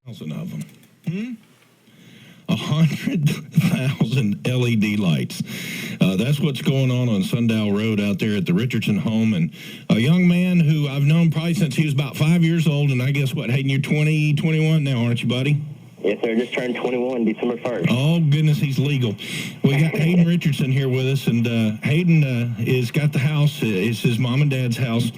1,000 of them. 100,000 LED lights. That's what's going on Sundial Road out there at the Richardson home. And a young man who I've known probably since he was about 5 years old. And I guess what, Hayden, you're 20, 21 now, aren't you, buddy? Yes, sir. Just turned 21 December 1st. Oh, goodness, he's legal. We got Hayden Richardson here with us. And Hayden is got the house. It's his mom and dad's house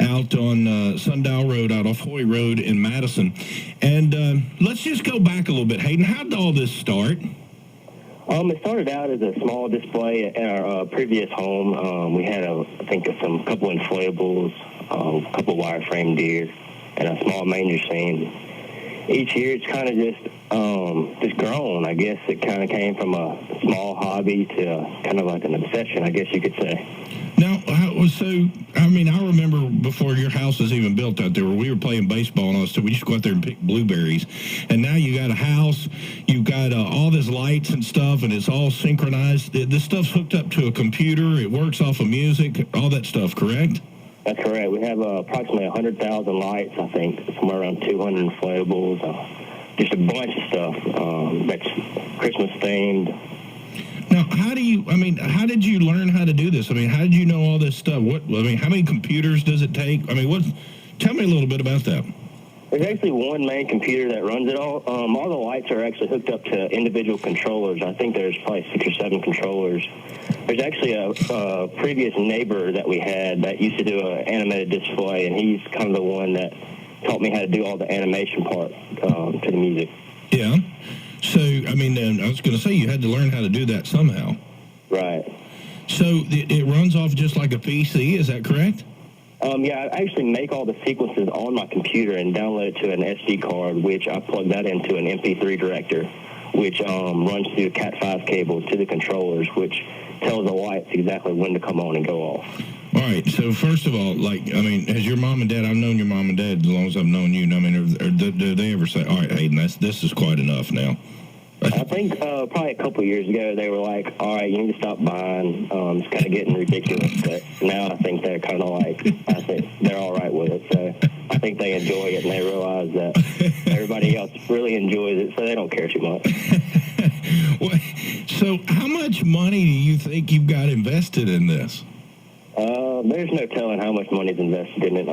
out on Sundial Road, out off Hoy Road in Madison. And let's just go back a little bit. Hayden, how did all this start? It started out as a small display at our previous home. We had, a couple inflatables, a couple wireframe deer, and a small manger scene. Each year, it's kind of just grown. I guess it kind of came from a small hobby to kind of like an obsession, I guess you could say. Now, I remember before your house was even built out there, where we were playing baseball and all that stuff, we used to go out there and pick blueberries. And now you got a house, you've got all this lights and stuff, and it's all synchronized. This stuff's hooked up to a computer. It works off of music, all that stuff, correct? That's correct. We have approximately 100,000 lights, I think, somewhere around 200 inflatables, just a bunch of stuff that's Christmas-themed. Now, how did you learn how to do this? How did you know all this stuff? How many computers does it take? Tell me a little bit about that. There's actually one main computer that runs it all. All the lights are actually hooked up to individual controllers. I think there's probably 6 or 7 controllers. There's actually a previous neighbor that we had that used to do an animated display, and he's kind of the one that taught me how to do all the animation part to the music. Yeah. So, I was going to say you had to learn how to do that somehow. Right. So it runs off just like a PC, is that correct? Yeah, I actually make all the sequences on my computer and download it to an SD card, which I plug that into an MP3 director, which runs through Cat5 cables to the controllers, which tells the lights exactly when to come on and go off. All right, so first of all, has your mom and dad, I've known your mom and dad as long as I've known you, do they ever say, all right, Hayden, this is quite enough now? I think probably a couple of years ago, they were like, all right, you need to stop buying. It's kind of getting ridiculous. But now I think they're kind of like, I think they're all right with it. So I think they enjoy it, and they realize that everybody else really enjoys it, so they don't care too much. So how much money do you think you've got invested in this? There's no telling how much money's invested in it.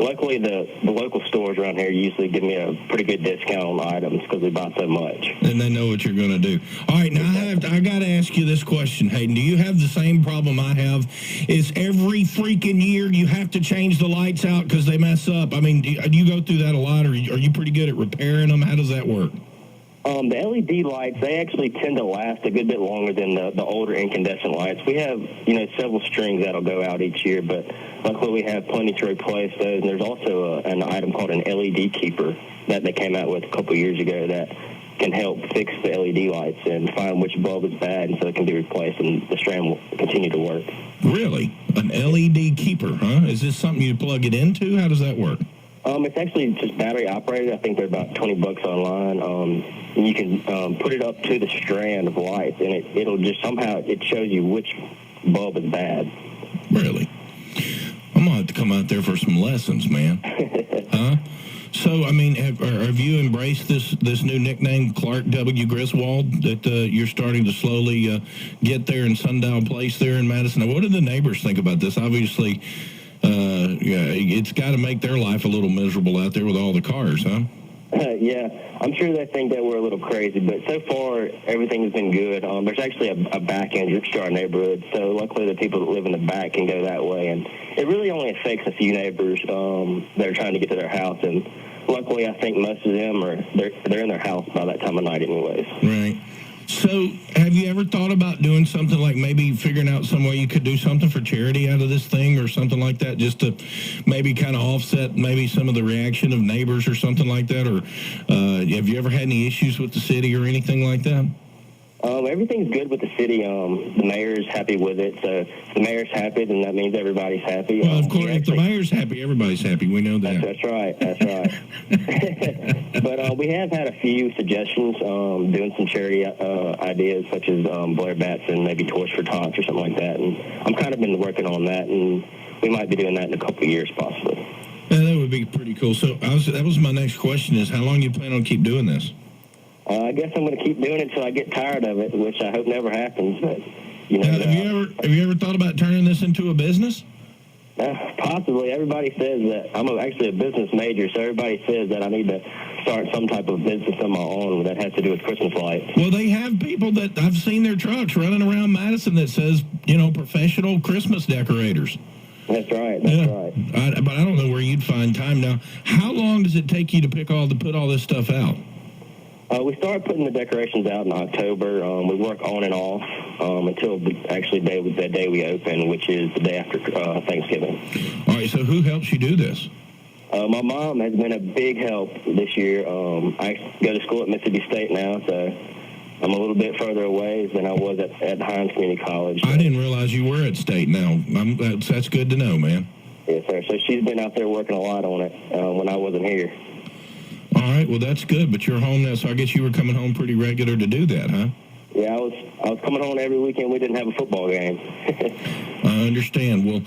Luckily, the local stores around here usually give me a pretty good discount on items because we buy so much. And they know what you're going to do. All right, now I got to ask you this question, Hayden. Do you have the same problem I have? Is every freaking year you have to change the lights out because they mess up? Do you go through that a lot, or are you pretty good at repairing them? How does that work? The LED lights, they actually tend to last a good bit longer than the older incandescent lights. We have, several strings that'll go out each year, but luckily we have plenty to replace those. And there's also an item called an LED keeper that they came out with a couple years ago that can help fix the LED lights and find which bulb is bad, and so it can be replaced and the strand will continue to work. Really? An LED keeper, huh? Is this something you plug it into? How does that work? It's actually just battery operated. I think they're about $20 online. And you can put it up to the strand of lights, and it'll just somehow it shows you which bulb is bad. Really? I'm gonna have to come out there for some lessons, man. Huh? So, have you embraced this new nickname, Clark W. Griswold, that you're starting to slowly get there in Sundial Place there in Madison? Now, what do the neighbors think about this? Obviously, it's got to make their life a little miserable out there with all the cars, huh? Yeah, I'm sure they think that we're a little crazy, but so far everything's been good. There's actually a back entrance to our neighborhood, so luckily the people that live in the back can go that way, and it really only affects a few neighbors that are trying to get to their house, and luckily I think most of them they're in their house by that time of night anyways. Right. So have you ever thought about doing something like maybe figuring out some way you could do something for charity out of this thing or something like that, just to maybe kind of offset maybe some of the reaction of neighbors or something like that? Or have you ever had any issues with the city or anything like that? Everything's good with the city. The mayor's happy with it. So if the mayor's happy, then that means everybody's happy. Well, of course, if the mayor's happy, everybody's happy. We know that. That's right. That's right. But we have had a few suggestions doing some charity ideas, such as Blair Bats and maybe Toys for Tots or something like that. And I'm kind of been working on that, and we might be doing that in a couple of years possibly. Yeah, that would be pretty cool. So that was my next question: is how long you plan on keep doing this? I guess I'm going to keep doing it until I get tired of it, which I hope never happens. But Now, have you ever thought about turning this into a business? Possibly. Everybody says that I'm actually a business major, so everybody says that I need to start some type of business of my own that has to do with Christmas lights. Well, they have people that I've seen their trucks running around Madison that says, professional Christmas decorators. That's right. That's right. But I don't know where you'd find time now. How long does it take you to put all this stuff out? We start putting the decorations out in October. We work on and off until the day we open, which is the day after Thanksgiving. All right, so who helps you do this? My mom has been a big help this year. I go to school at Mississippi State now, so I'm a little bit further away than I was at Hines Community College. I didn't realize you were at State now. That's good to know, man. Yes, sir. So she's been out there working a lot on it when I wasn't here. All right, well, that's good, but you're home now, so I guess you were coming home pretty regular to do that, huh? Yeah, I was coming home every weekend. We didn't have a football game. I understand. Well,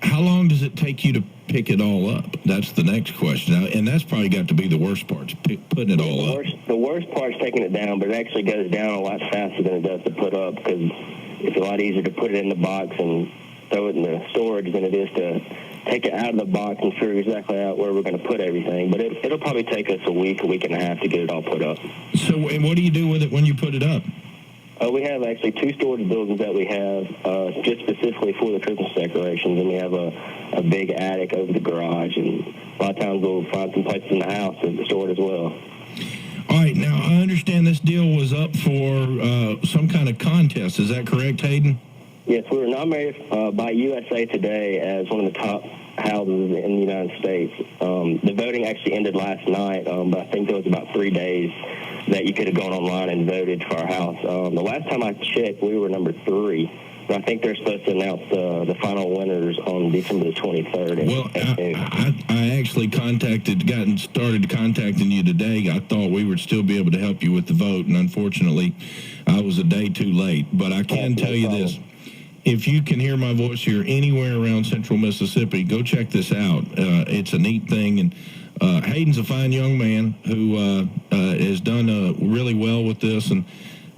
how long does it take you to pick it all up? That's the next question. And that's probably got to be the worst part, putting it all up. The worst part's taking it down, but it actually goes down a lot faster than it does to put up because it's a lot easier to put it in the box and throw it in the storage than it is to take it out of the box and figure exactly out where we're going to put everything. But it'll probably take us a week and a half to get it all put up. So what do you do with it when you put it up? We have actually 2 storage buildings that we have just specifically for the Christmas decorations, and we have a big attic over the garage, and a lot of times we'll find some places in the house to store it as well. All right, now I understand this deal was up for some kind of contest. Is that correct, Hayden? Yes, we were nominated by USA Today as one of the top houses in the United States. The voting actually ended last night, but I think there was about 3 days that you could have gone online and voted for our house. The last time I checked, we were number 3. But I think they're supposed to announce the final winners on December the 23rd. Well, I actually started contacting you today. I thought we would still be able to help you with the vote, and unfortunately, I was a day too late. But I can tell you this. If you can hear my voice here anywhere around central Mississippi, go check this out. It's a neat thing, and Hayden's a fine young man who has done really well with this, and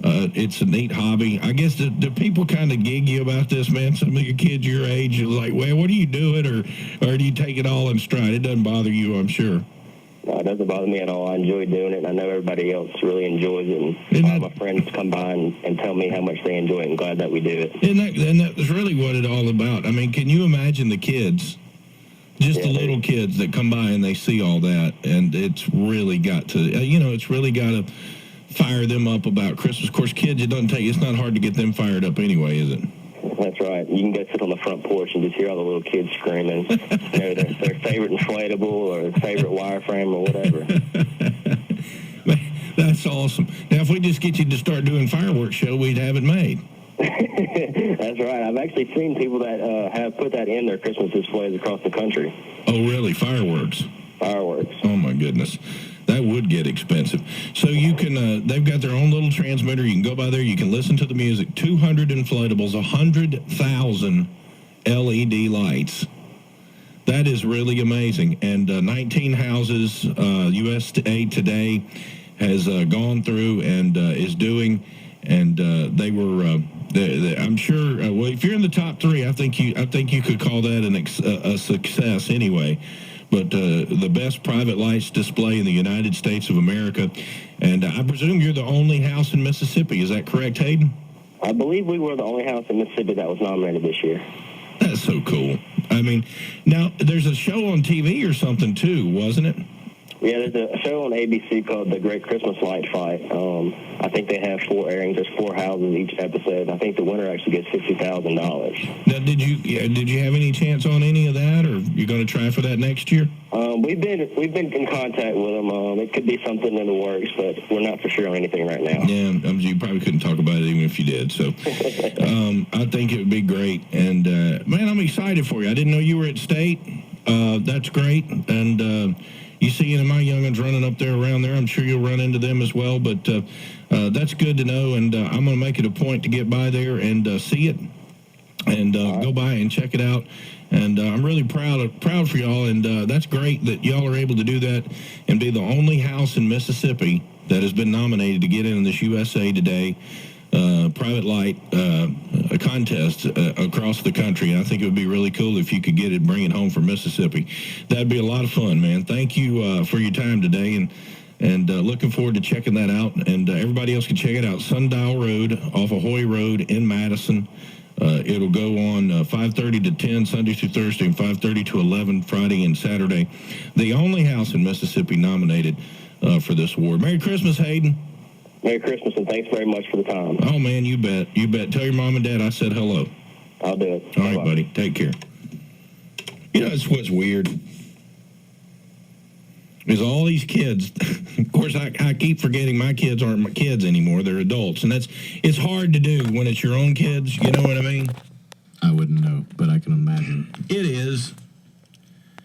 it's a neat hobby. I guess do people kind of gig you about this, man? Some of your kids your age are like, well, what are you doing? Or do you take it all in stride? It doesn't bother you, I'm sure. No, it doesn't bother me at all. I enjoy doing it, and I know everybody else really enjoys it. And my friends come by and tell me how much they enjoy it, and glad that we do it. And that's really what it's all about. I mean, can you imagine the kids, the little kids that come by and they see all that, and it's really got to, fire them up about Christmas. Of course, kids, it's not hard to get them fired up anyway, is it? That's right. You can go sit on the front porch and just hear all the little kids screaming, their favorite inflatable or favorite wireframe or whatever. That's awesome. Now, if we just get you to start doing fireworks show, we'd have it made. That's right. I've actually seen people that have put that in their Christmas displays across the country. Oh, really? Fireworks? Fireworks. Oh, my goodness. That would get expensive. So you can, they've got their own little transmitter. You can go by there. You can listen to the music. 200 inflatables, 100,000 LED lights. That is really amazing. And 19 houses, USA Today has gone through and is doing. And they were, I'm sure, well, if you're in the top 3, I think you could call that a success anyway. But the best private lights display in the United States of America. And I presume you're the only house in Mississippi. Is that correct, Hayden? I believe we were the only house in Mississippi that was nominated this year. That's so cool. I mean, now, there's a show on TV or something, too, wasn't it? Yeah, there's a show on ABC called The Great Christmas Light Fight. I think they have 4 airings. There's 4 houses each episode. I think the winner actually gets $50,000. Now, did you have any chance on any of that, or you going to try for that next year? We've been in contact with them. It could be something in the works, but we're not for sure on anything right now. Yeah, you probably couldn't talk about it even if you did. So I think it would be great. And, man, I'm excited for you. I didn't know you were at State. That's great. And you see any of my young'uns running up there around there. I'm sure you'll run into them as well. But that's good to know. And I'm going to make it a point to get by there and see it and go by and check it out. And I'm really proud for y'all, and that's great that y'all are able to do that and be the only house in Mississippi that has been nominated to get in this USA Today private light contest across the country. I think it would be really cool if you could get it, bring it home from Mississippi. That'd be a lot of fun, man. Thank you for your time today, and looking forward to checking that out. And everybody else can check it out. Sundial Road off of Hoy Road in Madison. It'll go on 5:30 to 10 Sunday through Thursday, and 5:30 to 11 Friday and Saturday. The only house in Mississippi nominated for this award. Merry Christmas, Hayden. Merry Christmas, and thanks very much for the time. Oh, man, you bet. You bet. Tell your mom and dad I said hello. I'll do it. All right, buddy. Take care. You know, it's what's weird. Is all these kids, of course, I keep forgetting my kids aren't my kids anymore. They're adults. And it's hard to do when it's your own kids. You know what I mean? I wouldn't know, but I can imagine. It is.